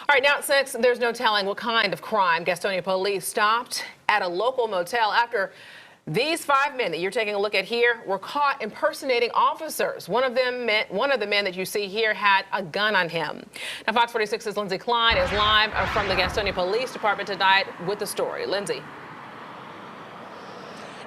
All right, now at 6, there's no telling what kind of crime Gastonia Police stopped at a local motel after these 5 men that you're taking a look at here were caught impersonating officers. One of the men that you see here had a gun on him. Now, Fox 46's Lindsay Klein is live from the Gastonia Police Department tonight with the story. Lindsay.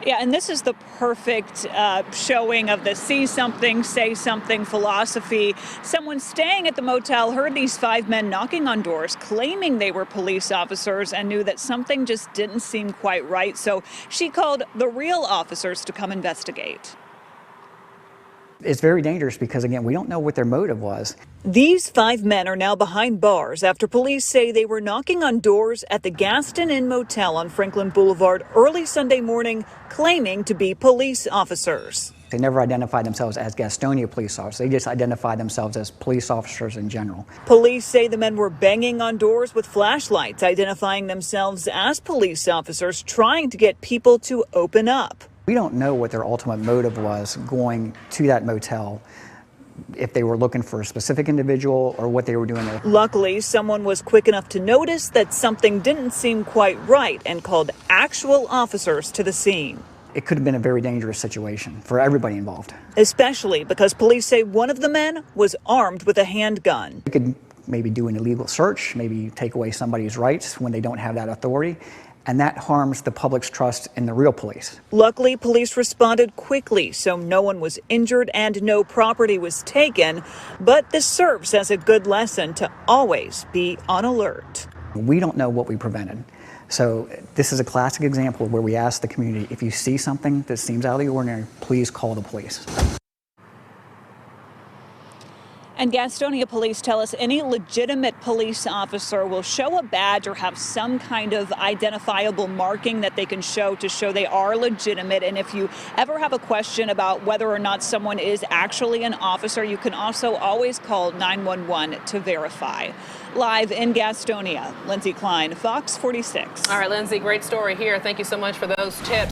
Yeah, and this is the perfect showing of the see something, say something philosophy. Someone staying at the motel heard these 5 men knocking on doors, claiming they were police officers, and knew that something just didn't seem quite right. So she called the real officers to come investigate. It's very dangerous because, again, we don't know what their motive was. These 5 men are now behind bars after police say they were knocking on doors at the Gaston Inn Motel on Franklin Boulevard early Sunday morning, claiming to be police officers. They never identified themselves as Gastonia police officers. They just identified themselves as police officers in general. Police say the men were banging on doors with flashlights, identifying themselves as police officers, trying to get people to open up. We don't know what their ultimate motive was going to that motel, if they were looking for a specific individual or what they were doing there. Luckily, someone was quick enough to notice that something didn't seem quite right and called actual officers to the scene. It could have been a very dangerous situation for everybody involved. Especially because police say one of the men was armed with a handgun. It could maybe do an illegal search, maybe take away somebody's rights when they don't have that authority. And that harms the public's trust in the real police. Luckily, police responded quickly, so no one was injured and no property was taken. But this serves as a good lesson to always be on alert. We don't know what we prevented. So this is a classic example where we ask the community, if you see something that seems out of the ordinary, please call the police. And Gastonia Police tell us any legitimate police officer will show a badge or have some kind of identifiable marking that they can show to show they are legitimate. And if you ever have a question about whether or not someone is actually an officer, you can also always call 911 to verify. Live in Gastonia, Lindsay Klein, Fox 46. All right, Lindsay, great story here. Thank you so much for those tips.